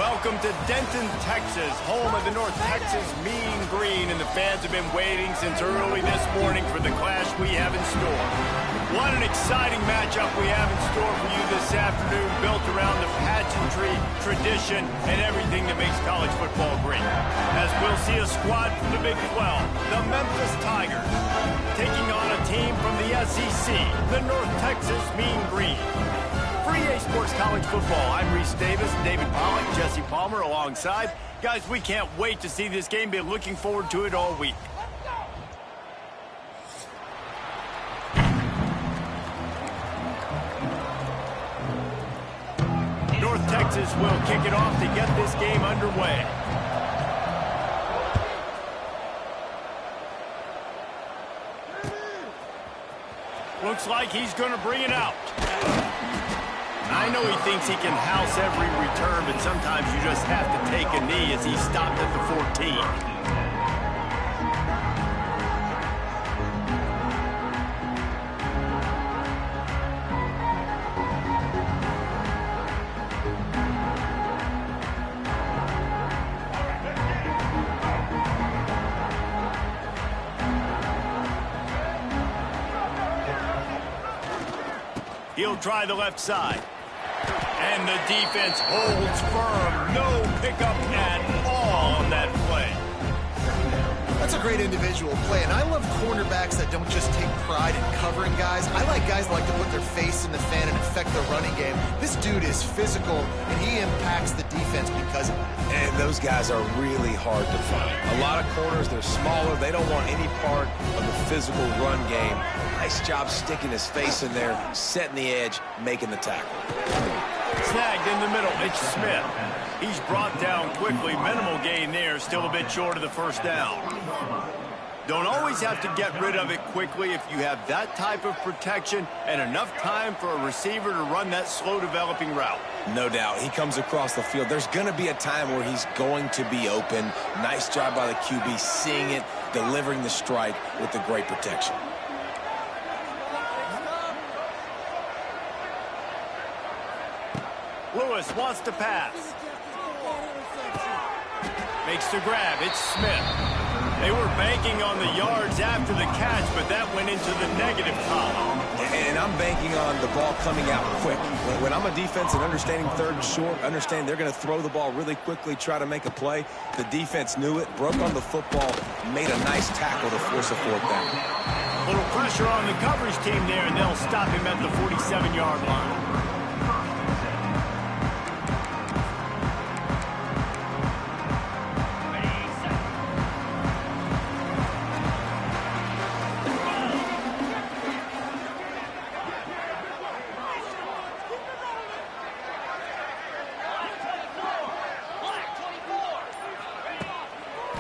Welcome to Denton, Texas, home of the North Texas Mean Green, and the fans have been waiting since early this morning for the clash we have in store. What an exciting matchup we have in store for you this afternoon, built around the pageantry, tradition, and everything that makes college football great. As we'll see a squad from the Big 12, the Memphis Tigers, taking on a team from the SEC, the North Texas Mean Green. For EA Sports College Football, I'm Reese Davis, David Pollack, Jesse Palmer alongside. Guys, we can't wait to see this game. Been looking forward to it all week. North Texas will kick it off to get this game underway. Looks like he's going to bring it out. I know he thinks he can house every return, but sometimes you just have to take a knee as he stopped at the 14. He'll try the left side. And the defense holds firm. No pickup at all on that play. That's a great individual play, and I love cornerbacks that don't just take pride in covering guys. I like guys that like to put their face in the fan and affect the running game. This dude is physical, and he impacts the defense because of that. And those guys are really hard to find. A lot of corners, they're smaller. They don't want any part of the physical run game. Nice job sticking his face in there, setting the edge, making the tackle. Snagged in the middle, it's Smith. He's brought down quickly. Minimal gain there, still a bit short of the first down. Don't always have to get rid of it quickly if you have that type of protection and enough time for a receiver to run that slow-developing route. No doubt. He comes across the field. There's going to be a time where he's going to be open. Nice job by the QB seeing it, delivering the strike with the great protection. Lewis wants to pass. Makes the grab. It's Smith. They were banking on the yards after the catch, but that went into the negative column. And I'm banking on the ball coming out quick. When I'm a defense and understanding third and short, understand they're going to throw the ball really quickly, try to make a play. The defense knew it, broke on the football, made a nice tackle to force a fourth down. Little pressure on the coverage team there, and they'll stop him at the 47-yard line.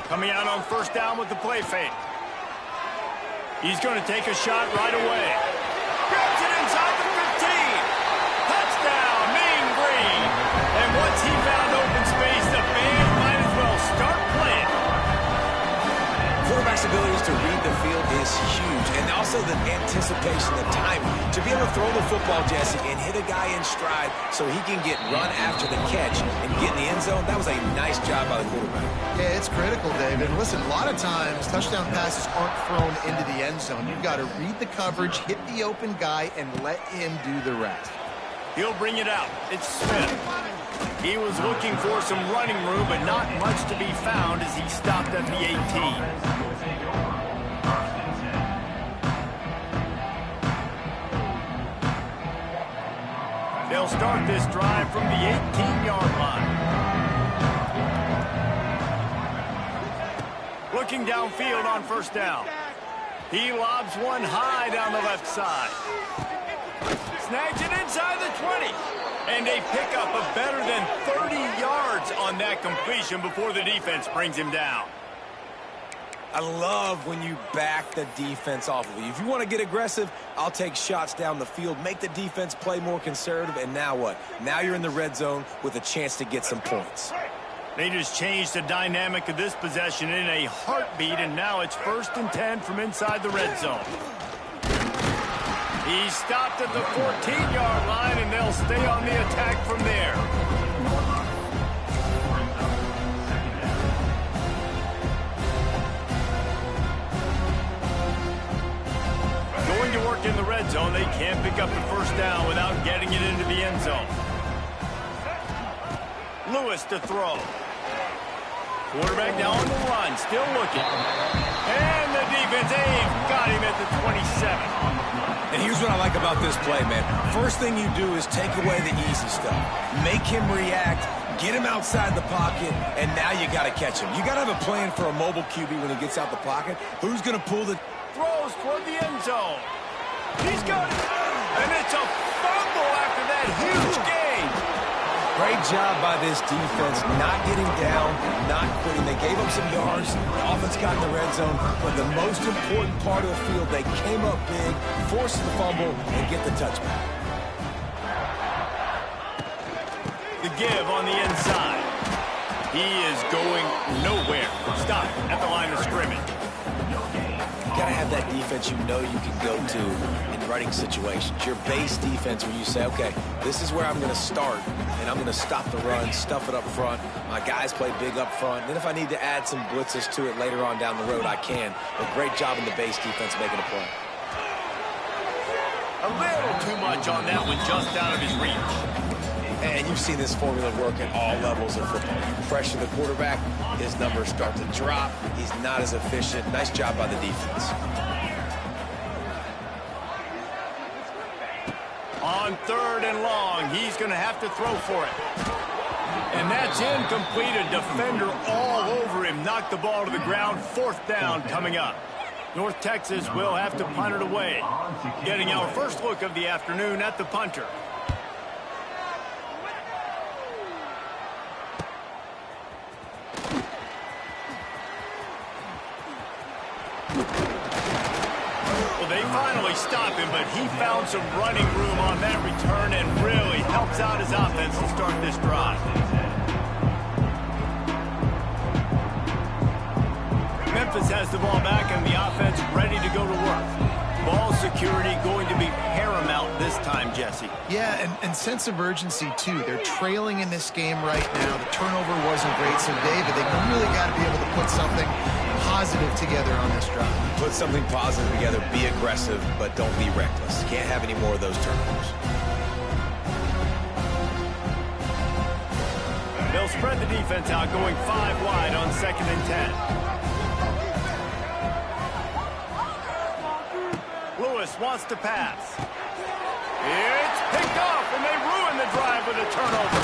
Coming out on first down with the play fake. He's going to take a shot right away. Grabs it inside the 15. Touchdown, Mean Green. And once he found open space, the band might as well start playing. Quarterback's abilities to read the field is huge, and also the anticipation, the timing. To be able to throw the football, Jesse, and hit a guy in stride so he can get run after the catch and get in the end zone, that was a nice job by the quarterback. Yeah, it's critical, David. Listen, a lot of times touchdown passes aren't thrown into the end zone. You've got to read the coverage, hit the open guy, and let him do the rest. He'll bring it out. It's Smith. He was looking for some running room, but not much to be found as he stopped at the 18. They'll start this drive from the 18-yard line. Looking downfield on first down. He lobs one high down the left side. Snags it inside the 20. And a pickup of better than 30 yards on that completion before the defense brings him down. I love when you back the defense off of you. If you want to get aggressive, I'll take shots down the field, make the defense play more conservative, and now what? Now you're in the red zone with a chance to get some points. They just changed the dynamic of this possession in a heartbeat, and now it's 1st and 10 from inside the red zone. He stopped at the 14-yard line, and they'll stay on the attack from there. in the red zone. They can't pick up the first down without getting it into the end zone. Lewis to throw. Quarterback now on the run, still looking. And the defense, got him at the 27. And here's what I like about this play, man. First thing you do is take away the easy stuff. Make him react, get him outside the pocket, and now you got to catch him. You got to have a plan for a mobile QB when he gets out the pocket. Who's going to pull the... Throws toward the end zone. He's got it. And it's a fumble after that huge gain. Great job by this defense, not getting down, not quitting. They gave up some yards. The offense got in the red zone. But the most important part of the field, they came up big, forced the fumble, and get the touchback. The give on the inside. He is going nowhere. Stop at the line of scrimmage. You got to have that defense you know you can go to in running situations. Your base defense where you say, okay, this is where I'm going to start, and I'm going to stop the run, stuff it up front. My guys play big up front. Then if I need to add some blitzes to it later on down the road, I can. But great job in the base defense making a play. A little too much on that one, just out of his reach. And you've seen this formula work at all levels of football. You pressure the quarterback, his numbers start to drop. He's not as efficient. Nice job by the defense. On 3rd and long, he's going to have to throw for it. And that's incomplete. A defender all over him. Knocked the ball to the ground. 4th down coming up. North Texas will have to punt it away. Getting our first look of the afternoon at the punter. Well, they finally stop him, but he found some running room on that return and really helps out his offense to start this drive. Memphis has the ball back and the offense ready to go to work. Ball security going to be paramount this time, Jesse. Yeah, and sense of urgency, too. They're trailing in this game right now. The turnover wasn't great, so David, they really got to be able to put something positive together on this drive. Put something positive together, be aggressive, but don't be reckless. Can't have any more of those turnovers. They'll spread the defense out, going 5 wide on 2nd and 10. Lewis wants to pass. It's picked off, and they ruin the drive with a turnover.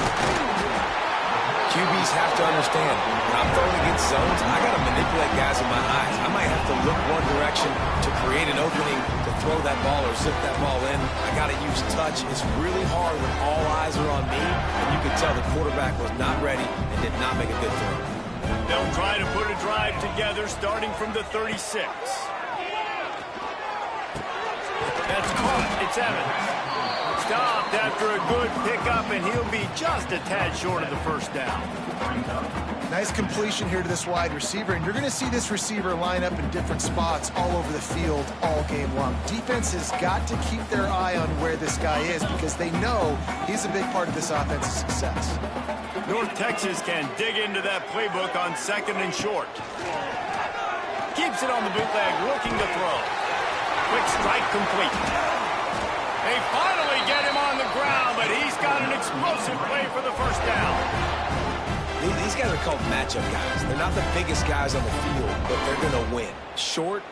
QBs have to understand, when I'm throwing against zones, I got to manipulate guys with my eyes. I might have to look one direction to create an opening to throw that ball or zip that ball in. I got to use touch. It's really hard when all eyes are on me, and you can tell the quarterback was not ready and did not make a good throw. They'll try to put a drive together starting from the 36. That's caught. It's Evans. Stopped after a good pickup, and he'll be just a tad short of the first down. Nice completion here to this wide receiver, and you're going to see this receiver line up in different spots all over the field all game long. Defense has got to keep their eye on where this guy is because they know he's a big part of this offense's success. North Texas can dig into that playbook on 2nd and short. Keeps it on the bootleg, looking to throw. Quick strike complete. They finally get him on the ground, but he's got an explosive play for the first down. These guys are called matchup guys. They're not the biggest guys on the field, but they're going to win. Short,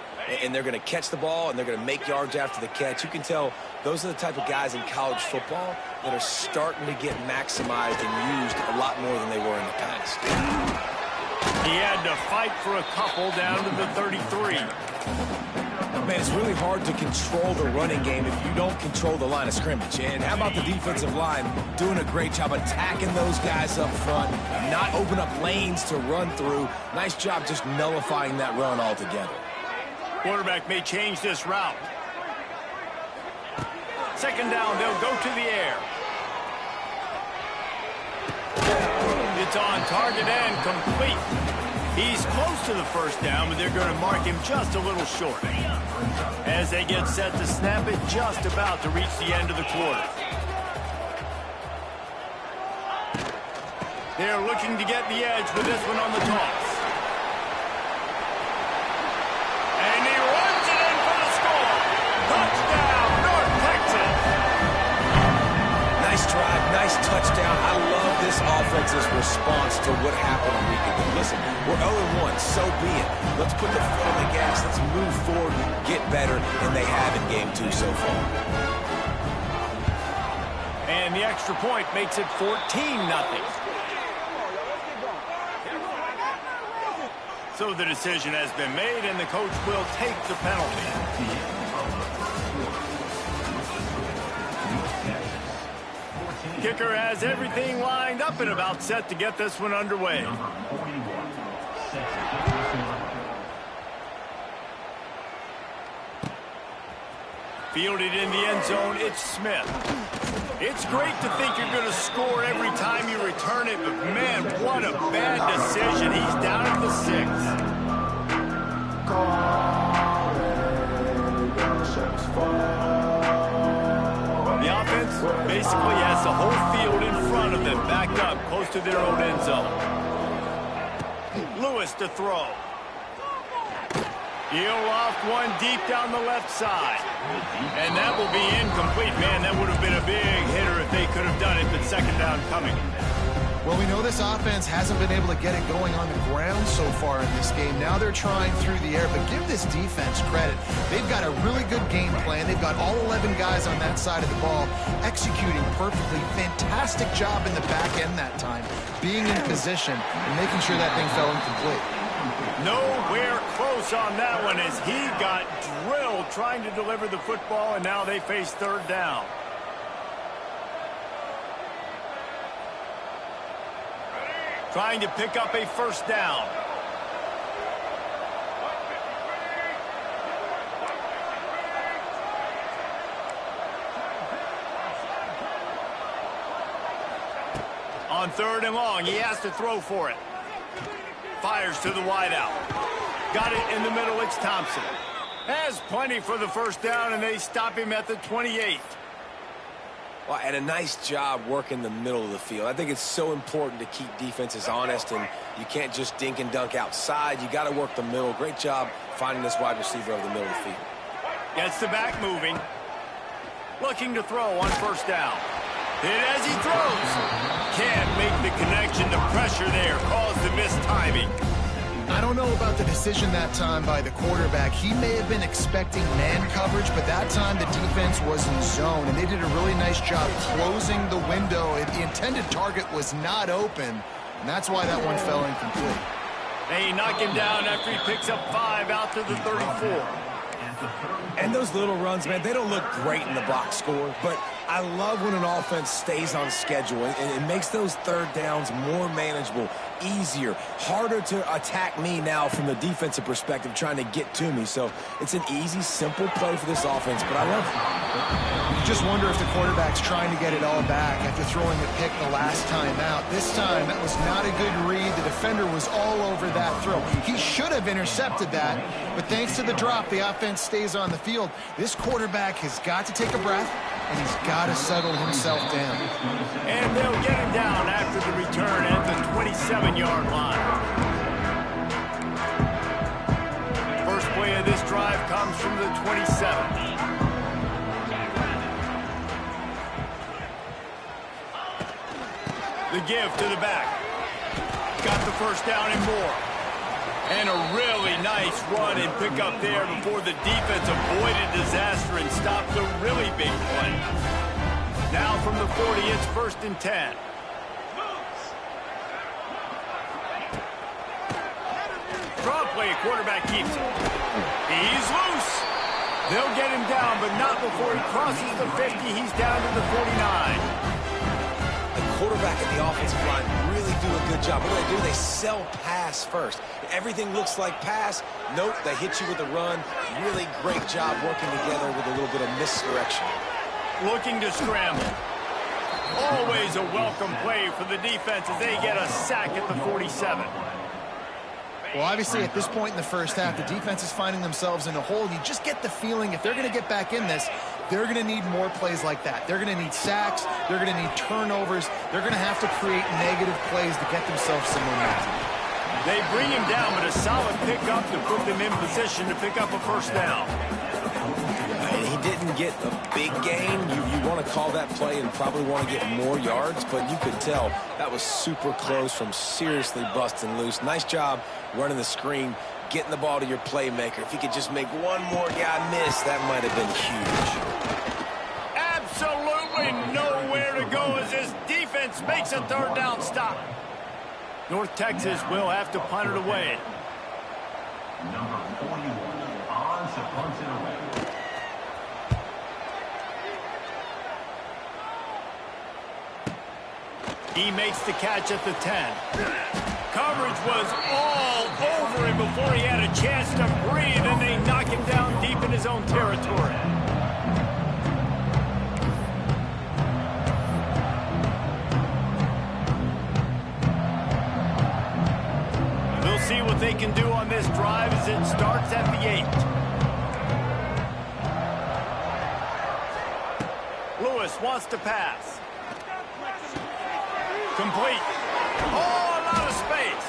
and they're going to catch the ball, and they're going to make yards after the catch. You can tell those are the type of guys in college football that are starting to get maximized and used a lot more than they were in the past. He had to fight for a couple down to the 33. Man, it's really hard to control the running game if you don't control the line of scrimmage. And how about the defensive line doing a great job attacking those guys up front, not open up lanes to run through. Nice job just nullifying that run altogether. Quarterback may change this route. 2nd down, they'll go to the air. It's on target and complete. He's close to the first down, but they're going to mark him just a little short. As they get set to snap it, just about to reach the end of the quarter. They're looking to get the edge with this one on the toss. And he runs it in for the score. Touchdown, defense's response to what happened a week ago. Listen, we're 0-1, so be it. Let's put the foot on the gas. Let's move forward, get better, and they have in Game 2 so far. And the extra point makes it 14-0. So the decision has been made, and the coach will take the penalty. Kicker has everything lined up and about set to get this one underway. Fielded in the end zone, it's Smith. It's great to think you're going to score every time you return it, but man, what a bad decision. He's down at the 6. The offense basically has the whole field in front of them, backed up close to their own end zone. Lewis to throw. He'll loft one deep down the left side. And that will be incomplete. Man, that would have been a big hitter if they could have done it, but second down coming. Well, we know this offense hasn't been able to get it going on the ground so far in this game. Now they're trying through the air, but give this defense credit. They've got a really good game plan. They've got all 11 guys on that side of the ball executing perfectly. Fantastic job in the back end that time, being in position and making sure that thing fell incomplete. Nowhere close on that one as he got drilled trying to deliver the football, and now they face third down. Trying to pick up a first down. On third and long, he has to throw for it. Fires to the wideout. Got it in the middle, it's Thompson. Has plenty for the first down, and they stop him at the 28th. Well, and a nice job working the middle of the field. I think it's so important to keep defenses honest, and you can't just dink and dunk outside. You got to work the middle. Great job finding this wide receiver over the middle of the field. Gets the back moving. Looking to throw on first down. Hit as he throws. Can't make the connection. The pressure there caused the mistiming. I don't know about the decision that time by the quarterback. He may have been expecting man coverage, but that time the defense was in zone, and they did a really nice job closing the window. The intended target was not open, and that's why that one fell incomplete. They knock him down after he picks up 5 out to the 34. And those little runs, man, they don't look great in the box score, but I love when an offense stays on schedule, and it makes those third downs more manageable, easier, harder to attack me now from the defensive perspective trying to get to me. So it's an easy, simple play for this offense, but I love it. You just wonder if the quarterback's trying to get it all back after throwing a pick the last time out. This time, that was not a good read. The defender was all over that throw. He should have intercepted that, but thanks to the drop, the offense stays on the field. This quarterback has got to take a breath, and he's got to settle himself down. And they'll get him down after the return at the 27-yard line. First play of this drive comes from the 27. The give to the back. Got the first down and more. And a really nice run and pick up there before the defense avoided disaster and stopped a really big play. Now from the 40, it's 1st and 10. Draw play, quarterback keeps it. He's loose. They'll get him down, but not before he crosses the 50. He's down to the 49. The quarterback and the offensive line really do a good job. What do? They sell pass first. Everything looks like pass. Nope, they hit you with a run. Really great job working together with a little bit of misdirection. Looking to scramble. Always a welcome play for the defense as they get a sack at the 47. Well, obviously, at this point in the first half, the defense is finding themselves in a hole. You just get the feeling if they're going to get back in this, they're going to need more plays like that. They're going to need sacks. They're going to need turnovers. They're going to have to create negative plays to get themselves some momentum. They bring him down, but a solid pickup to put them in position to pick up a first down. And he didn't get a big gain. You want to call that play and probably want to get more yards, but you could tell that was super close from seriously busting loose. Nice job running the screen, getting the ball to your playmaker. If you could just make one more guy miss, that might have been huge. Absolutely nowhere to go as this defense makes a third down stop. North Texas will have to punt it away. Number 41, Oz punts it away. He makes the catch at the 10. Coverage was all over him before he had a chance to breathe, and they knock him down deep in his own territory. We'll see what they can do on this drive as it starts at the 8. Lewis wants to pass. Complete. Oh, a lot of space.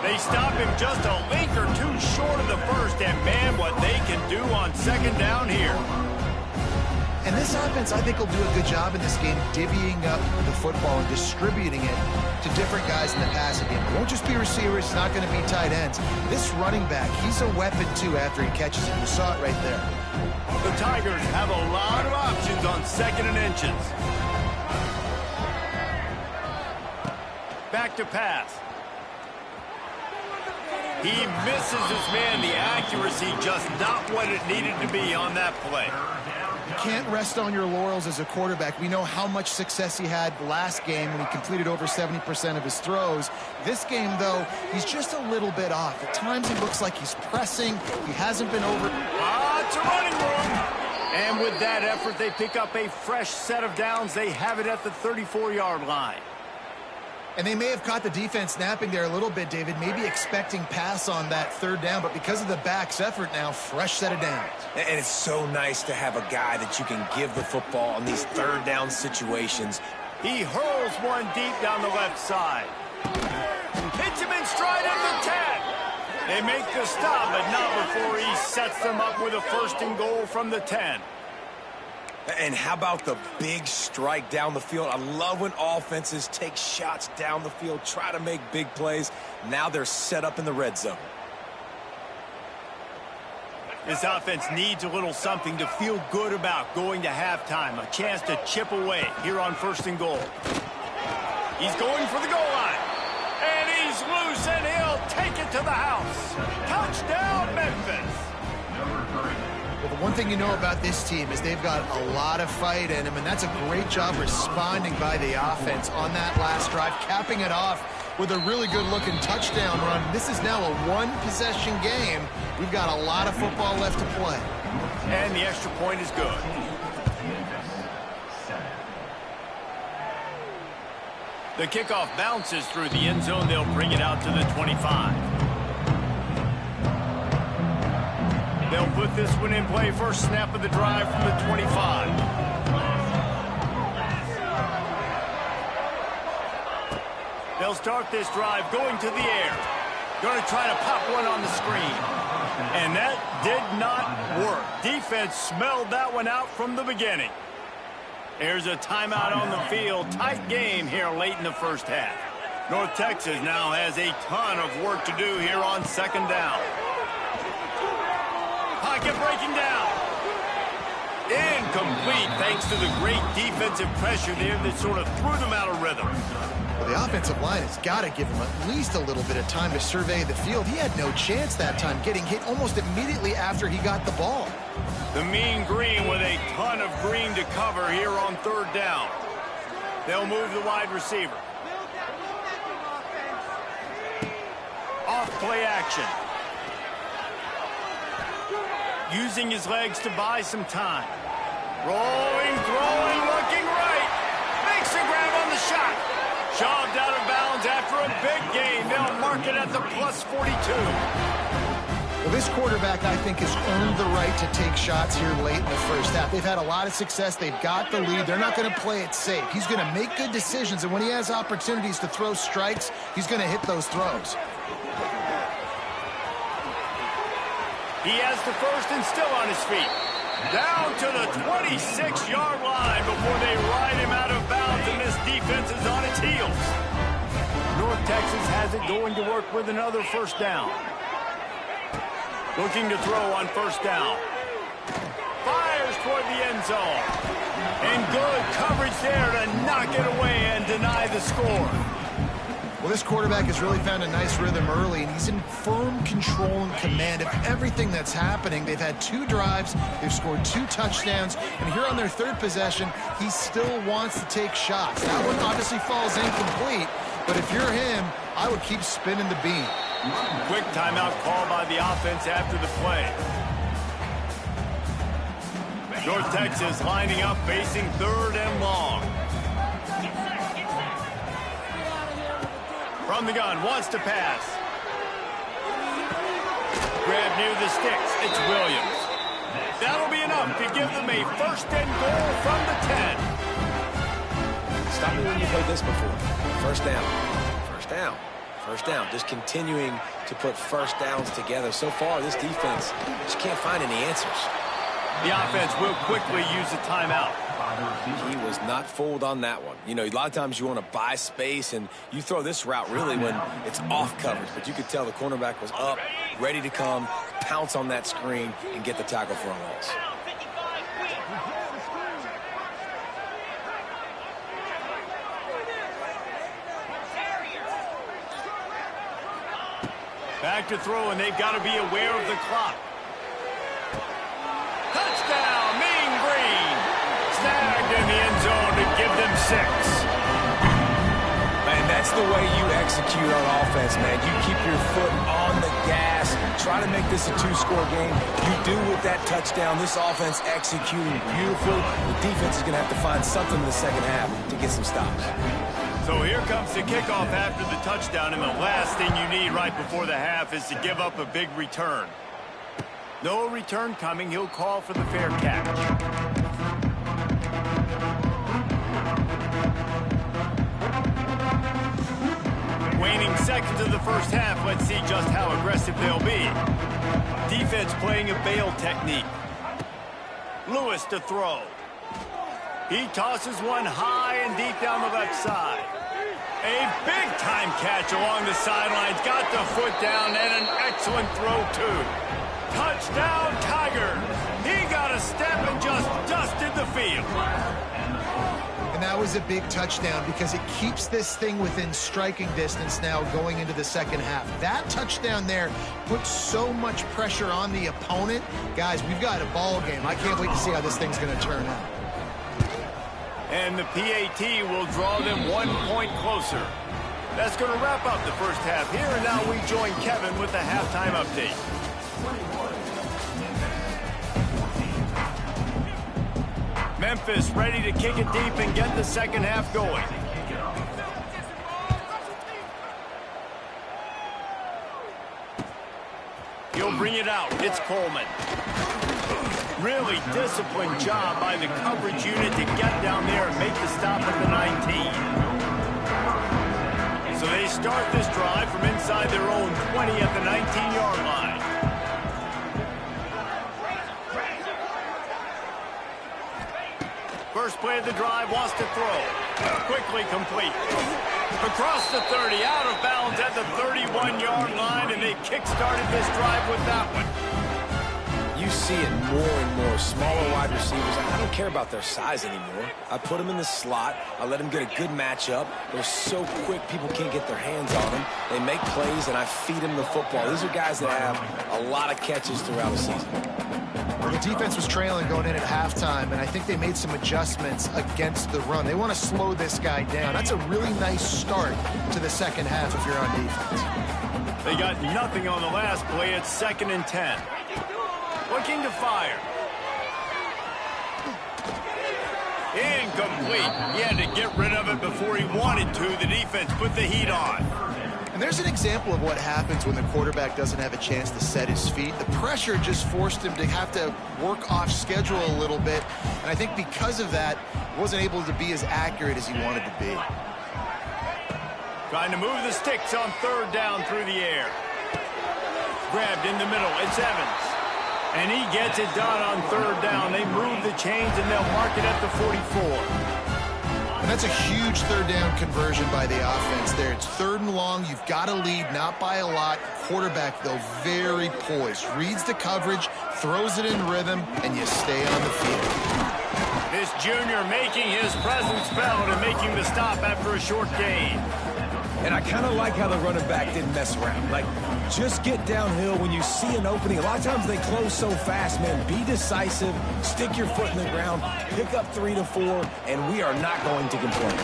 They stop him just a link or two short of the first, and man, what they can do on second down here. And this offense, I think, will do a good job in this game divvying up the football and distributing it to different guys in the passing game. It won't just be receivers. It's not going to be tight ends. This running back, he's a weapon, too, after he catches it. You saw it right there. The Tigers have a lot of options on second and inches. Back to pass. He misses his man. The accuracy just not what it needed to be on that play. You can't rest on your laurels as a quarterback. We know how much success he had last game when he completed over 70% of his throws. This game, though, he's just a little bit off. At times he looks like he's pressing. He hasn't been over. It's a running room. And with that effort, they pick up a fresh set of downs. They have it at the 34-yard line. And they may have caught the defense snapping there a little bit, David, maybe expecting pass on that third down, but because of the back's effort now, fresh set of downs. And it's so nice to have a guy that you can give the football on these third down situations. He hurls one deep down the left side. Hits him in stride at the 10. They make the stop, but not before he sets them up with a first and goal from the 10. And how about the big strike down the field? I love when offenses take shots down the field, try to make big plays. Now they're set up in the red zone. This offense needs a little something to feel good about going to halftime. A chance to chip away here on first and goal. He's going for the goal line. And he's loose, and he'll take it to the house. Touchdown, Memphis. Well, the one thing you know about this team is they've got a lot of fight in them, and that's a great job responding by the offense on that last drive, capping it off with a really good-looking touchdown run. This is now a one-possession game. We've got a lot of football left to play. And the extra point is good. The kickoff bounces through the end zone. They'll bring it out to the 25. They'll put this one in play. First snap of the drive from the 25. They'll start this drive going to the air. Going to try to pop one on the screen. And that did not work. Defense smelled that one out from the beginning. There's a timeout on the field. Tight game here late in the first half. North Texas now has a ton of work to do here on second down. Pocket breaking down. Incomplete thanks to the great defensive pressure there that sort of threw them out of rhythm. Well, the offensive line has got to give him at least a little bit of time to survey the field. He had no chance that time, getting hit almost immediately after he got the ball. The Mean Green with a ton of green to cover here on third down. They'll move the wide receiver. Off play action. Using his legs to buy some time. Rolling, throwing, looking right. Makes a grab on the shot. Shoved out of bounds after a big gain. They'll mark it at the plus 42. Well, this quarterback, I think, has earned the right to take shots here late in the first half. They've had a lot of success. They've got the lead. They're not going to play it safe. He's going to make good decisions, and when he has opportunities to throw strikes, he's going to hit those throws. He has the first and still on his feet. Down to the 26-yard line before they ride him out of bounds, and this defense is on its heels. North Texas has it going to work with another first down. Looking to throw on first down. Fires toward the end zone. And good coverage there to knock it away and deny the score. Well, this quarterback has really found a nice rhythm early, and he's in firm control and command of everything that's happening. They've had 2 drives, they've scored 2 touchdowns, and here on their 3rd possession, he still wants to take shots. That one obviously falls incomplete, but if you're him, I would keep spinning the beam. Quick timeout call by the offense after the play. North Texas lining up, facing 3rd and long. From the gun, wants to pass. Grab near the sticks, it's Williams. That'll be enough to give them a 1st and goal from the 10. Stop me when you've heard this before. First down. First down. First down. Just continuing to put first downs together. So far, this defense just can't find any answers. The offense will quickly use a timeout. He was not fooled on that one. You know, a lot of times you want to buy space, and you throw this route really when it's off coverage. But you could tell the cornerback was up, ready to come, pounce on that screen, and get the tackle for a loss. Back to throw, and they've got to be aware of the clock. Touchdown, Mean Green. Snagged in the end zone to give them 6. Man, that's the way you execute on offense, man. You keep your foot on the gas. Try to make this a 2-score game. You do with that touchdown. This offense executing beautiful. The defense is going to have to find something in the second half to get some stops. So here comes the kickoff after the touchdown, and the last thing you need right before the half is to give up a big return. No return coming. He'll call for the fair catch. Waning seconds of the first half. Let's see just how aggressive they'll be. Defense playing a bail technique. Lewis to throw. He tosses one high and deep down the left side. A big-time catch along the sidelines. Got the foot down, and an excellent throw, too. Touchdown, Tigers. He got a step and just dusted the field. And that was a big touchdown because it keeps this thing within striking distance now going into the second half. That touchdown there puts so much pressure on the opponent. Guys, we've got a ball game. I can't wait to see how this thing's going to turn out. And the PAT will draw them 1 point closer. That's going to wrap up the first half here, and now we join Kevin with the halftime update. Memphis ready to kick it deep and get the second half going. He'll bring it out. It's Coleman. Really disciplined job by the coverage unit to get down there and make the stop at the 19. So they start this drive from inside their own 20 at the 19-yard line. First play of the drive, wants to throw. Quickly complete. Across the 30, out of bounds at the 31-yard line, and they kick-started this drive with that one. You see it more and more. Smaller wide receivers. I don't care about their size anymore. I put them in the slot. I let them get a good matchup. They're so quick, people can't get their hands on them. They make plays, and I feed them the football. These are guys that have a lot of catches throughout a season. Well, the defense was trailing going in at halftime, and I think they made some adjustments against the run. They want to slow this guy down. That's a really nice start to the second half if you're on defense. They got nothing on the last play. It's 2nd and 10. Looking to fire. Incomplete. He had to get rid of it before he wanted to. The defense put the heat on. And there's an example of what happens when the quarterback doesn't have a chance to set his feet. The pressure just forced him to have to work off schedule a little bit. And I think because of that, he wasn't able to be as accurate as he wanted to be. Trying to move the sticks on 3rd down through the air. Grabbed in the middle. It's Evans. And he gets it done on third down. They move the chains, and they'll mark it at the 44. And that's a huge third down conversion by the offense there. It's 3rd and long. You've got to lead, not by a lot. Quarterback, though, very poised. Reads the coverage, throws it in rhythm, and you stay on the field. This junior making his presence felt and making the stop after a short gain. And I kind of like how the running back didn't mess around. Like, just get downhill when you see an opening. A lot of times they close so fast, man. Be decisive, stick your foot in the ground, pick up 3 to 4, and we are not going to complain.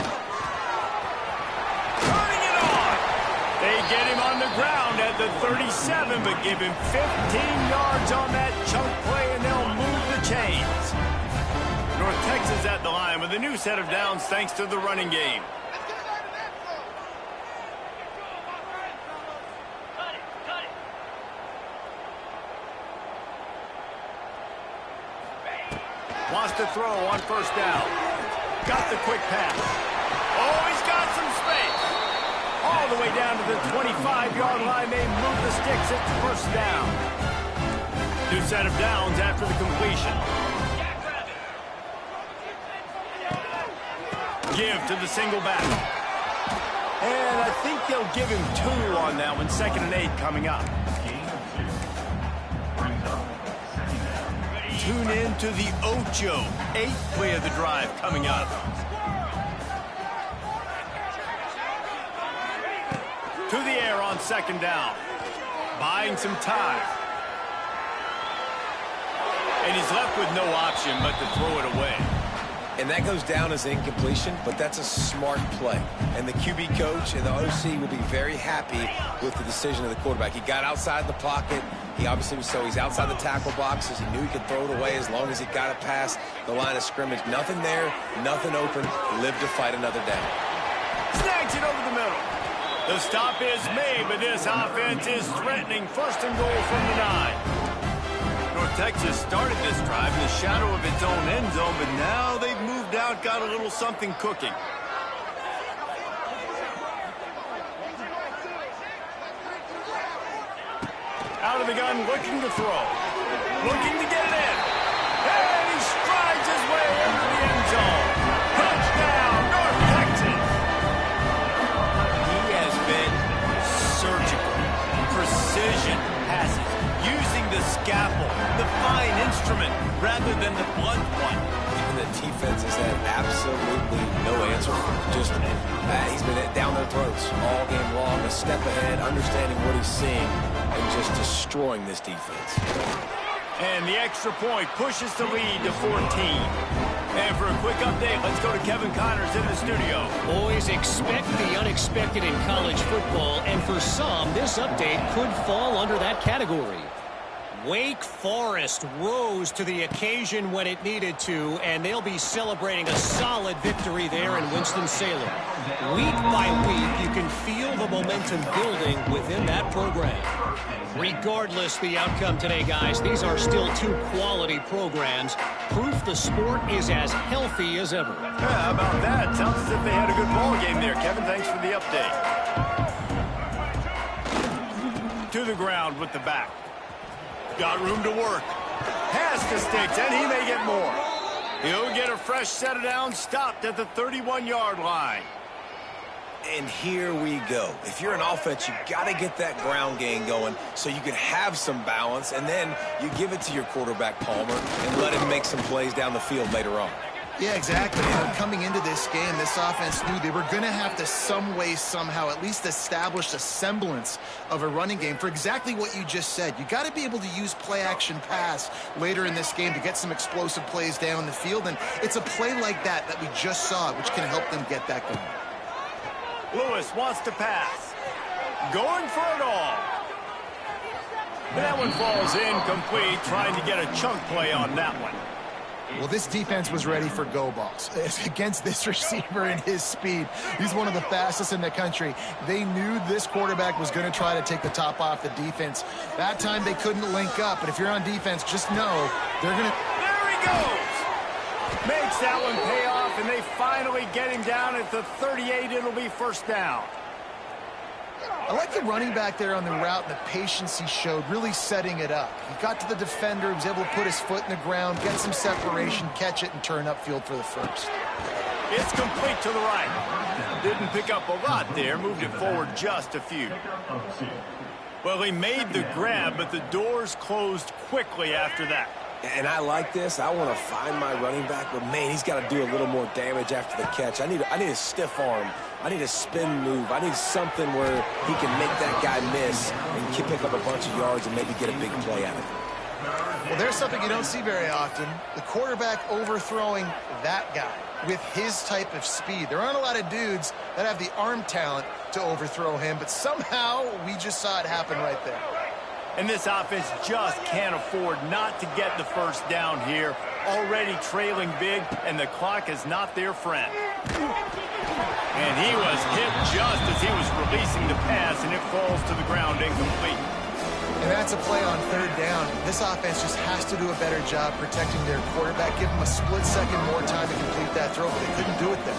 Turning it on! They get him on the ground at the 37, but give him 15 yards on that chunk play, and they'll move the chains. North Texas at the line with a new set of downs thanks to the running game. Wants to throw on first down. Got the quick pass. Oh, he's got some space. All the way down to the 25-yard line. They move the sticks. It's first down. New set of downs after the completion. Give to the single back. And I think they'll give him 2 on that one. 2nd and 8 coming up. Tune in to the Ocho. 8th play of the drive coming up. To the air on 2nd down. Buying some time. And he's left with no option but to throw it away. And that goes down as incompletion, but that's a smart play. And the QB coach and the OC will be very happy with the decision of the quarterback. He got outside the pocket. He obviously was he's outside the tackle boxes. He knew he could throw it away as long as he got it past the line of scrimmage. Nothing there, nothing open. Live to fight another down. Snags it over the middle. The stop is made, but this offense is threatening. 1st and goal from the 9. North Texas started this drive in the shadow of its own end zone, but now they've moved out, got a little something cooking. Out of the gun, looking to throw. Looking to get it in. And he strides his way into the end zone. Touchdown, North Texas. He has been surgical. Precision passes. Using the scalpel, the fine instrument, rather than the blunt one. Even the defense has had absolutely no answer. Just, he's been down their throats all game long, a step ahead, understanding what he's seeing, and just destroying this defense. And the extra point pushes the lead to 14. And for a quick update, let's go to Kevin Connors in the studio. Boys, expect the unexpected in college football, and for some, this update could fall under that category. Wake Forest rose to the occasion when it needed to, and they'll be celebrating a solid victory there in Winston-Salem. Week by week, you can feel the momentum building within that program. Regardless the outcome today, guys, these are still 2 quality programs. Proof the sport is as healthy as ever. Yeah, how about that? Sounds as if they had a good ball game there, Kevin. Thanks for the update. To the ground with the back. Got room to work. Pass to Sticks, and he may get more. He'll get a fresh set of downs, stopped at the 31-yard line. And here we go. If you're an offense, you got to get that ground game going so you can have some balance, and then you give it to your quarterback, Palmer, and let him make some plays down the field later on. Yeah, exactly. Coming into this game, this offense knew they were going to have to some way, somehow, at least establish a semblance of a running game for exactly what you just said. You got to be able to use play-action pass later in this game to get some explosive plays down the field, and it's a play like that we just saw, which can help them get that going. Lewis wants to pass. Going for it all. And that one falls incomplete, trying to get a chunk play on that one. Well, this defense was ready for go balls. Against this receiver and his speed, he's one of the fastest in the country. They knew this quarterback was going to try to take the top off the defense. That time they couldn't link up, but if you're on defense, just know they're going to... There he goes! Makes that one pay off, and they finally get him down at the 38. It'll be first down. I like the running back there on the route and the patience he showed, really setting it up. He got to the defender, he was able to put his foot in the ground, get some separation, catch it, and turn upfield for the first. It's complete to the right. Didn't pick up a lot there, moved it forward just a few. Well, he made the grab, but the doors closed quickly after that. And I like this. I want to find my running back, but man, he's got to do a little more damage after the catch. I need a stiff arm. I need a spin move. I need something where he can make that guy miss and pick up a bunch of yards and maybe get a big play out of it. Well, there's something you don't see very often. The quarterback overthrowing that guy with his type of speed. There aren't a lot of dudes that have the arm talent to overthrow him, but somehow we just saw it happen right there. And this offense just can't afford not to get the first down here. Already trailing big, and the clock is not their friend. And he was hit just as he was releasing the pass, and it falls to the ground incomplete. And that's a play on third down. This offense just has to do a better job protecting their quarterback. Give them a split second more time to complete that throw, but they couldn't do it there.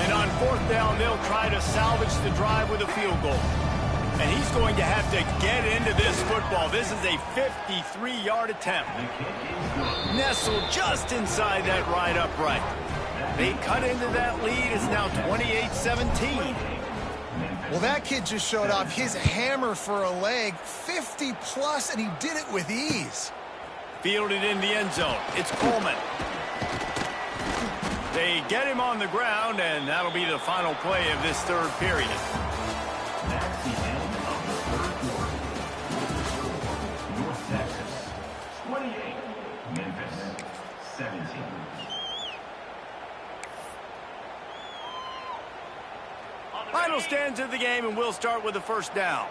And on fourth down, they'll try to salvage the drive with a field goal. And he's going to have to get into this football. This is a 53-yard attempt. Nestled just inside that right upright. They cut into that lead. It's now 28-17. Well, that kid just showed off his hammer for a leg, 50-plus, and he did it with ease. Fielded in the end zone. It's Coleman. They get him on the ground, and that'll be the final play of this third period. That's the end of the third quarter. North Texas, 28. Memphis, 17. Final stands of the game, and we'll start with the first down.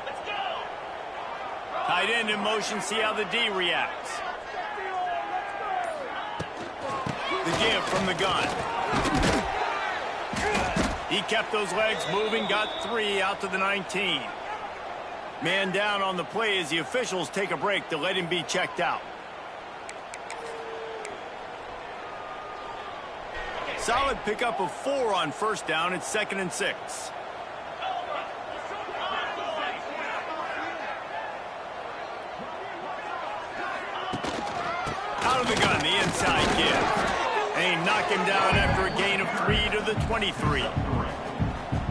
Let's go. Tight end in motion, see how the D reacts. The give from the gun. He kept those legs moving, got 3 out to the 19. Man down on the play as the officials take a break to let him be checked out. Solid pickup of 4 on first down. It's 2nd and 6. Out of the gun, the inside give. And he knocked him down after a gain of 3 to the 23.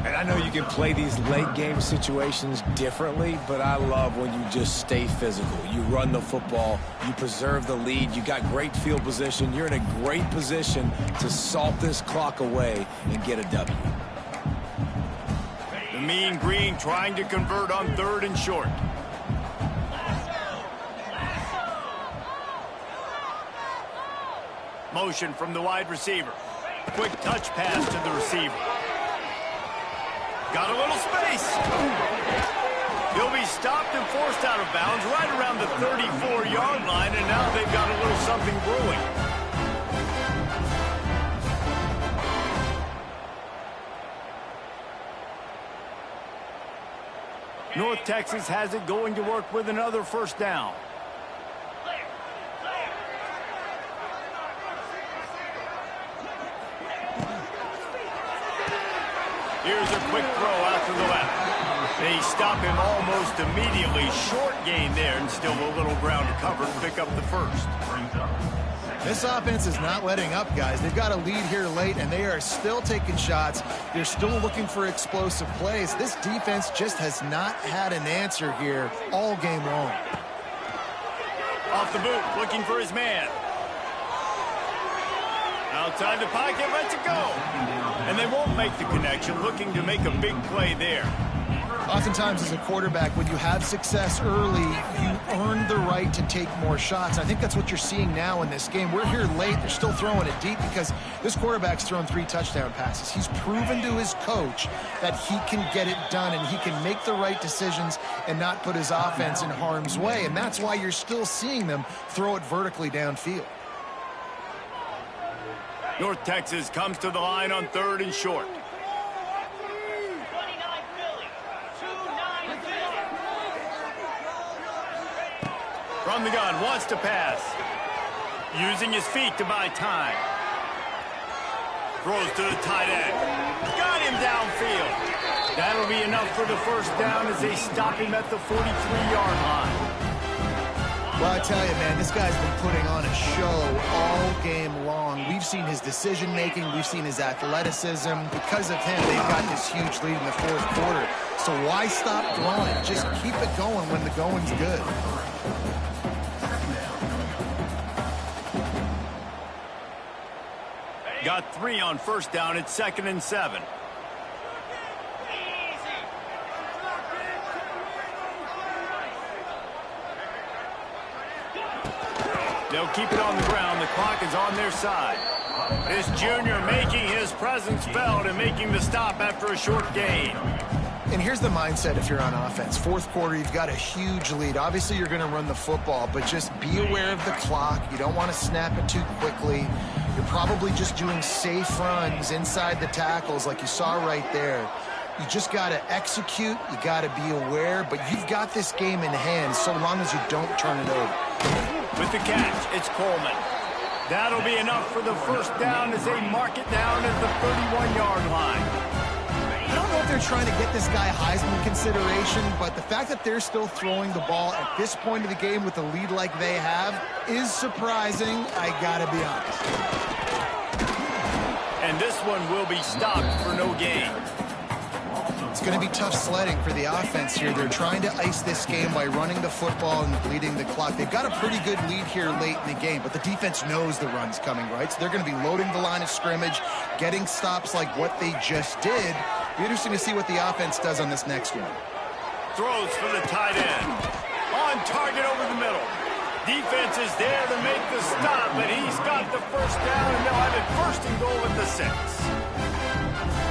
And I know you can play these late game situations differently, but I love when you just stay physical. You run the football, you preserve the lead, you got great field position, you're in a great position to salt this clock away and get a W. The Mean Green trying to convert on 3rd and short. Motion from the wide receiver. Quick touch pass to the receiver. Got a little space. He'll be stopped and forced out of bounds right around the 34-yard line, and now they've got a little something brewing. North Texas has it going to work with another first down. Here's a quick throw out to the left. They stop him almost immediately. Short gain there, and still a little ground to cover to pick up the first. This offense is not letting up, guys. They've got a lead here late, and they are still taking shots. They're still looking for explosive plays. This defense just has not had an answer here all game long. Off the boot, looking for his man. Outside the pocket, lets it go. And they won't make the connection, looking to make a big play there. Oftentimes as a quarterback, when you have success early, you earn the right to take more shots. I think that's what you're seeing now in this game. We're here late. They're still throwing it deep because this quarterback's thrown 3 touchdown passes. He's proven to his coach that he can get it done and he can make the right decisions and not put his offense in harm's way. And that's why you're still seeing them throw it vertically downfield. North Texas comes to the line on 3rd and short. 29 Philly. 2-9 Philly. From the gun, wants to pass. Using his feet to buy time. Throws to the tight end. Got him downfield. That'll be enough for the first down as they stop him at the 43-yard line. Well, I tell you, man, this guy's been putting on a show all game long. We've seen his decision-making. We've seen his athleticism. Because of him, they've got this huge lead in the fourth quarter. So why stop throwing? Just keep it going when the going's good. Got 3 on first down. It's 2nd and 7. They'll keep it on the ground. The clock is on their side. This junior making his presence felt and making the stop after a short gain. And here's the mindset if you're on offense. Fourth quarter, you've got a huge lead. Obviously, you're going to run the football, but just be aware of the clock. You don't want to snap it too quickly. You're probably just doing safe runs inside the tackles like you saw right there. You just got to execute. You got to be aware, but you've got this game in hand so long as you don't turn it over. With the catch, it's Coleman. That'll be enough for the first down as they mark it down at the 31-yard line. I don't know if they're trying to get this guy Heisman consideration, but the fact that they're still throwing the ball at this point of the game with a lead like they have is surprising, I gotta be honest. And this one will be stopped for no gain. It's going to be tough sledding for the offense here. They're trying to ice this game by running the football and bleeding the clock. They've got a pretty good lead here late in the game, but the defense knows the run's coming, right? So they're going to be loading the line of scrimmage, getting stops like what they just did. Be interesting to see what the offense does on this next one. Throws for the tight end. On target over the middle. Defense is there to make the stop, but he's got the first down, and they'll have it 1st and goal at the 6.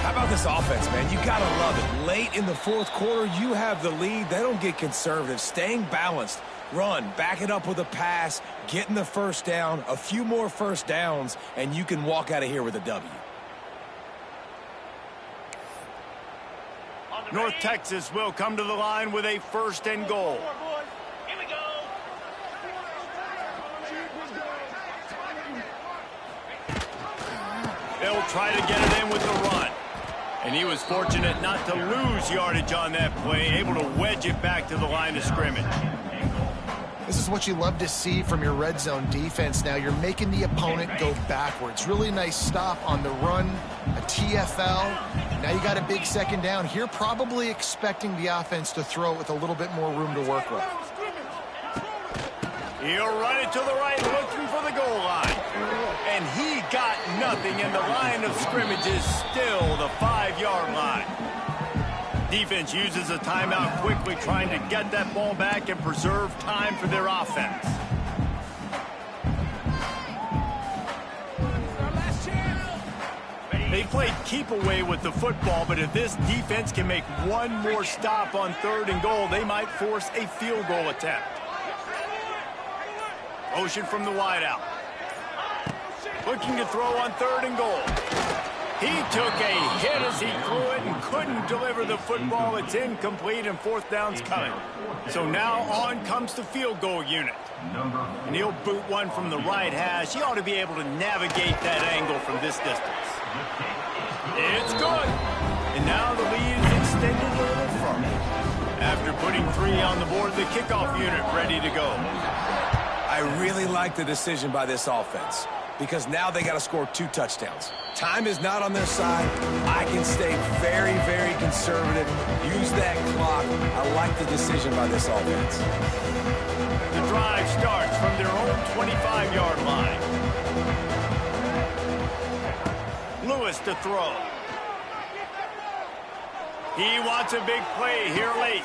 How about this offense, man? You got to love it. Late in the fourth quarter, you have the lead. They don't get conservative. Staying balanced. Run, back it up with a pass, getting the first down, a few more first downs, and you can walk out of here with a W. North Texas will come to the line with a 1st and goal. Here we go. They'll try to get it in with the run. And he was fortunate not to lose yardage on that play, able to wedge it back to the line of scrimmage. This is what you love to see from your red zone defense now. You're making the opponent go backwards. Really nice stop on the run, a TFL. Now you got a big 2nd down. Here probably expecting the offense to throw it with a little bit more room to work with. He'll run it to the right, looking for the goal line. And he got nothing, and the line of scrimmage is still the 5-yard line. Defense uses a timeout quickly, trying to get that ball back and preserve time for their offense. They played keep away with the football, but if this defense can make one more stop on 3rd and goal, they might force a field goal attempt. Motion from the wideout. Looking to throw on 3rd and goal. He took a hit as he threw it and couldn't deliver the football. It's incomplete and 4th down's coming. So now on comes the field goal unit. And he'll boot one from the right hash. He ought to be able to navigate that angle from this distance. It's good. And now the lead is extended a little further. After putting 3 on the board, the kickoff unit ready to go. I really like the decision by this offense because now they got to score 2 touchdowns. Time is not on their side. I can stay very, very conservative. Use that clock. I like the decision by this offense. The drive starts from their own 25-yard line. Lewis to throw. He wants a big play here late.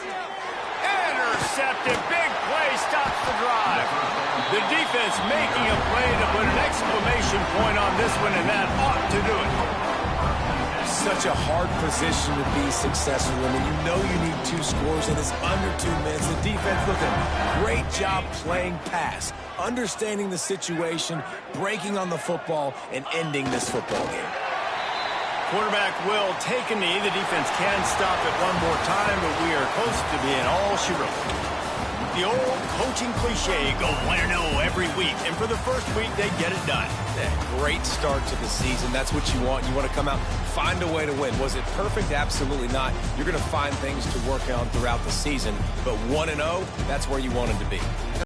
Intercepted. Big play stops the drive. The defense making a play to put an exclamation point on this one, and that ought to do it. Such a hard position to be successful in when you know you need 2 scores and it's under 2 minutes. The defense looking great job playing pass, understanding the situation, breaking on the football, and ending this football game. Quarterback will take a knee. The defense can stop it one more time, but we are close to being all she wrote. The old coaching cliche, go 1-0 every week. And for the first week, they get it done. Yeah, great start to the season. That's what you want. You want to come out, find a way to win. Was it perfect? Absolutely not. You're going to find things to work on throughout the season. But 1-0, that's where you want them to be.